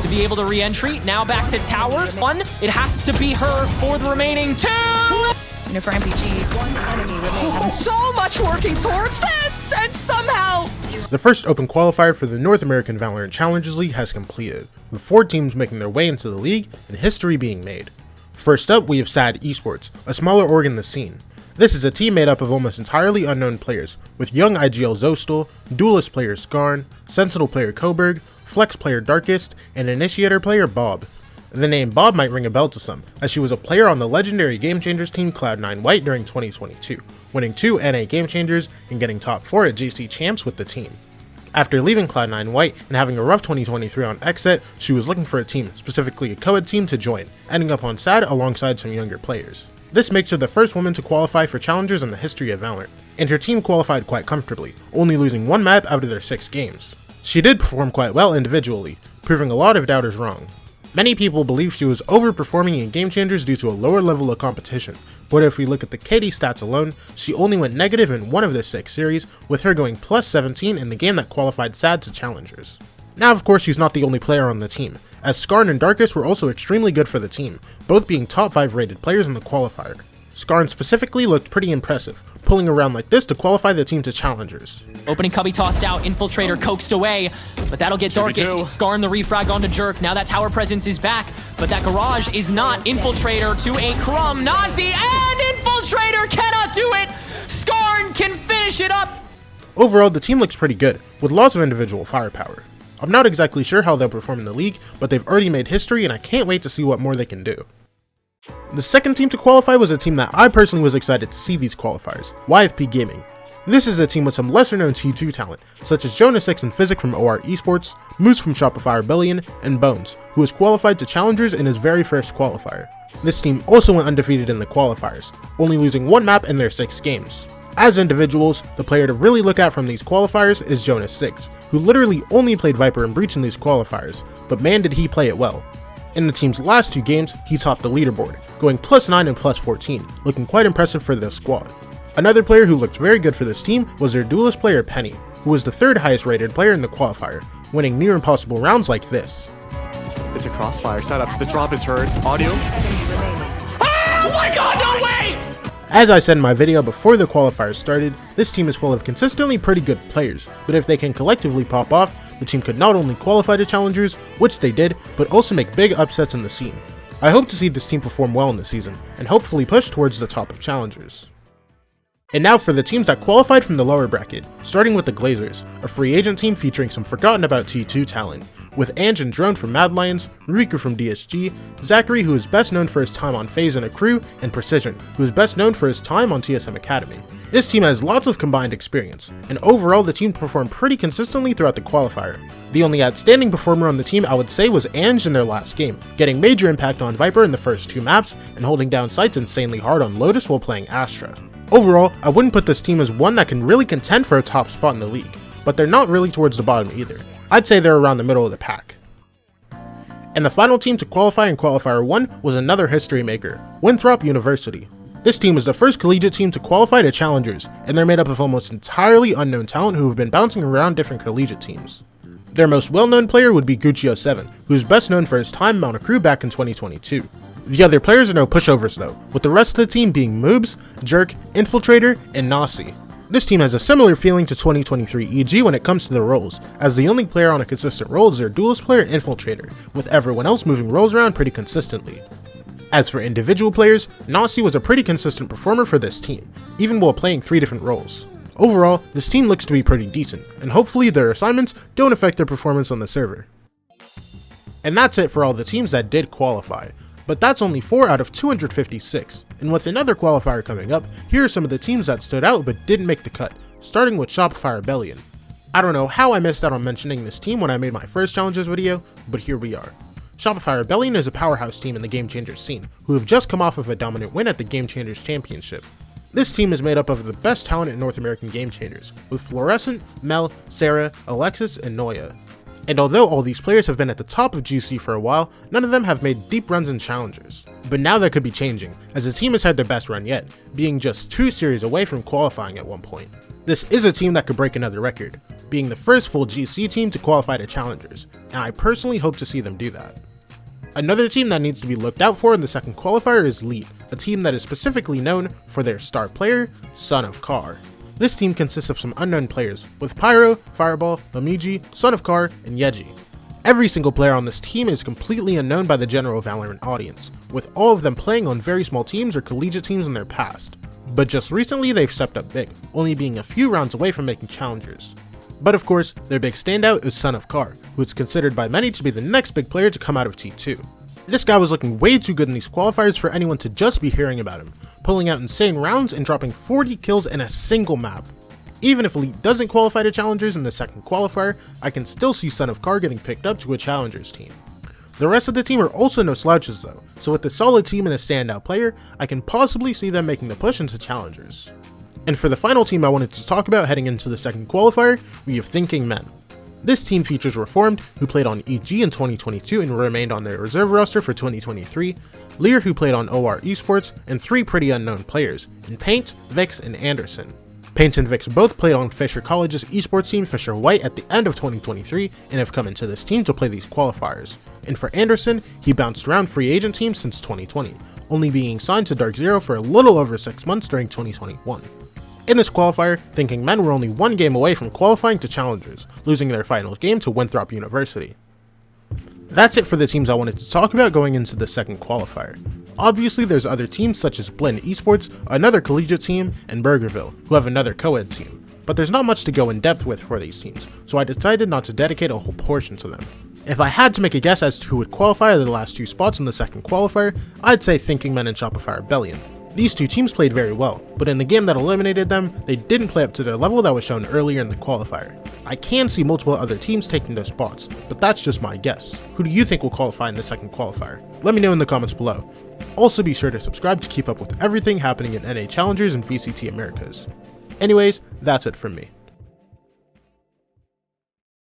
to be able to re-entry. Now back to tower. One, it has to be her for the remaining two. For MPG, one enemy remaining. So much working towards this, and somehow... The first open qualifier for the North American Valorant Challengers League has completed, with 4 teams making their way into the league and history being made. First up, we have SAD Esports, a smaller org in the scene. This is a team made up of almost entirely unknown players, with young IGL Zostal, duelist player Skarn, Sentinel player Coburg, Flex player Darkest, and Initiator player Bob. The name Bob might ring a bell to some, as she was a player on the legendary Game Changers team Cloud9 White during 2022, winning 2 NA Game Changers and getting top 4 at GC Champs with the team. After leaving Cloud9 White and having a rough 2023 on Exit, she was looking for a team, specifically a co-ed team, to join, ending up on SAD alongside some younger players. This makes her the first woman to qualify for challengers in the history of Valorant, and her team qualified quite comfortably, only losing 1 map out of their 6 games. She did perform quite well individually, proving a lot of doubters wrong. Many people believe she was overperforming in Game Changers due to a lower level of competition, but if we look at the KD stats alone, she only went negative in 1 of the 6 series, with her going plus 17 in the game that qualified SAD to challengers. Now of course she's not the only player on the team, as Skarn and Darkest were also extremely good for the team, both being top 5 rated players in the qualifier. Skarn specifically looked pretty impressive, pulling around like this to qualify the team to challengers. Opening cubby tossed out, Infiltrator coaxed away, but that'll get Darkest. Skarn the refrag onto Jerk, now that tower presence is back, but that garage is not. Infiltrator to a Crumb, Nazi, and Infiltrator cannot do it! Skarn can finish it up! Overall, the team looks pretty good, with lots of individual firepower. I'm not exactly sure how they'll perform in the league, but they've already made history and I can't wait to see what more they can do. The second team to qualify was a team that I personally was excited to see these qualifiers, YFP Gaming. This is a team with some lesser known T2 talent, such as Jonas6 and Physic from OR Esports, Moose from Shopify Rebellion, and Bones, who was qualified to challengers in his very first qualifier. This team also went undefeated in the qualifiers, only losing 1 map in their 6 games. As individuals, the player to really look at from these qualifiers is Jonas6, who literally only played Viper and Breach in these qualifiers, but man did he play it well. In the team's last 2 games, he topped the leaderboard, going plus 9 and plus 14, looking quite impressive for this squad. Another player who looked very good for this team was their duelist player Penny, who was the 3rd highest rated player in the qualifier, winning near impossible rounds like this. It's a crossfire setup, the drop is heard, audio. Oh my god, no way! As I said in my video before the qualifiers started, this team is full of consistently pretty good players, but if they can collectively pop off, the team could not only qualify to challengers, which they did, but also make big upsets in the scene. I hope to see this team perform well in the season, and hopefully push towards the top of challengers. And now for the teams that qualified from the lower bracket, starting with the Glazers, a free agent team featuring some forgotten about T2 talent, with Ange and Drone from Mad Lions, Riku from DSG, Zachary who is best known for his time on FaZe and Accrue, and Precision, who is best known for his time on TSM Academy. This team has lots of combined experience, and overall the team performed pretty consistently throughout the qualifier. The only outstanding performer on the team I would say was Ange in their last game, getting major impact on Viper in the first 2 maps, and holding down sights insanely hard on Lotus while playing Astra. Overall, I wouldn't put this team as one that can really contend for a top spot in the league, but they're not really towards the bottom either. I'd say they're around the middle of the pack. And the final team to qualify in Qualifier 1 was another history maker, Winthrop University. This team was the first collegiate team to qualify to challengers, and they're made up of almost entirely unknown talent who have been bouncing around different collegiate teams. Their most well-known player would be Guccio7, who's best known for his time on Accrue back in 2022. The other players are no pushovers though, with the rest of the team being Moobs, Jerk, Infiltrator, and Nasi. This team has a similar feeling to 2023 EG when it comes to the roles, as the only player on a consistent role is their duelist player Infiltrator, with everyone else moving roles around pretty consistently. As for individual players, Nasi was a pretty consistent performer for this team, even while playing 3 different roles. Overall, this team looks to be pretty decent, and hopefully their assignments don't affect their performance on the server. And that's it for all the teams that did qualify. But that's only 4 out of 256, and with another qualifier coming up, here are some of the teams that stood out but didn't make the cut, starting with Shopify Rebellion. I don't know how I missed out on mentioning this team when I made my first challenges video, but here we are. Shopify Rebellion is a powerhouse team in the Game Changers scene, who have just come off of a dominant win at the Game Changers Championship. This team is made up of the best talent in North American Game Changers, with Fluorescent, Mel, Sarah, Alexis, and Noya. And although all these players have been at the top of GC for a while, none of them have made deep runs in challengers. But now that could be changing, as the team has had their best run yet, being just 2 series away from qualifying at one point. This is a team that could break another record, being the first full GC team to qualify to Challengers, and I personally hope to see them do that. Another team that needs to be looked out for in the second qualifier is Lead, a team that is specifically known for their star player, Son of Car. This team consists of some unknown players, with Pyro, Fireball, Bamiji, Son of Car, and Yeji. Every single player on this team is completely unknown by the general Valorant audience, with all of them playing on very small teams or collegiate teams in their past. But just recently they've stepped up big, only being a few rounds away from making Challengers. But of course, their big standout is Son of Car, who is considered by many to be the next big player to come out of T2. This guy was looking way too good in these qualifiers for anyone to just be hearing about him, pulling out insane rounds and dropping 40 kills in a single map. Even if Elite doesn't qualify to Challengers in the second qualifier, I can still see Son of Car getting picked up to a Challengers team. The rest of the team are also no slouches though, so with a solid team and a standout player, I can possibly see them making the push into Challengers. And for the final team I wanted to talk about heading into the second qualifier, we have Thinking Men. This team features Reformed, who played on EG in 2022 and remained on their reserve roster for 2023, Lear, who played on OR Esports, and 3 pretty unknown players, in Paint, Vix, and Anderson. Paint and Vix both played on Fisher College's esports team Fisher White at the end of 2023 and have come into this team to play these qualifiers. And for Anderson, he bounced around free agent teams since 2020, only being signed to Dark Zero for a little over 6 months during 2021. In this qualifier, Thinking Men were only 1 game away from qualifying to Challengers, losing their finals game to Winthrop University. That's it for the teams I wanted to talk about going into the second qualifier. Obviously there's other teams such as Blend Esports, another collegiate team, and Burgerville, who have another co-ed team, but there's not much to go in depth with for these teams, so I decided not to dedicate a whole portion to them. If I had to make a guess as to who would qualify the last 2 spots in the second qualifier, I'd say Thinking Men and Shopify Rebellion. These 2 teams played very well, but in the game that eliminated them, they didn't play up to their level that was shown earlier in the qualifier. I can see multiple other teams taking those spots, but that's just my guess. Who do you think will qualify in the second qualifier? Let me know in the comments below. Also be sure to subscribe to keep up with everything happening in NA Challengers and VCT Americas. Anyways, that's it from me.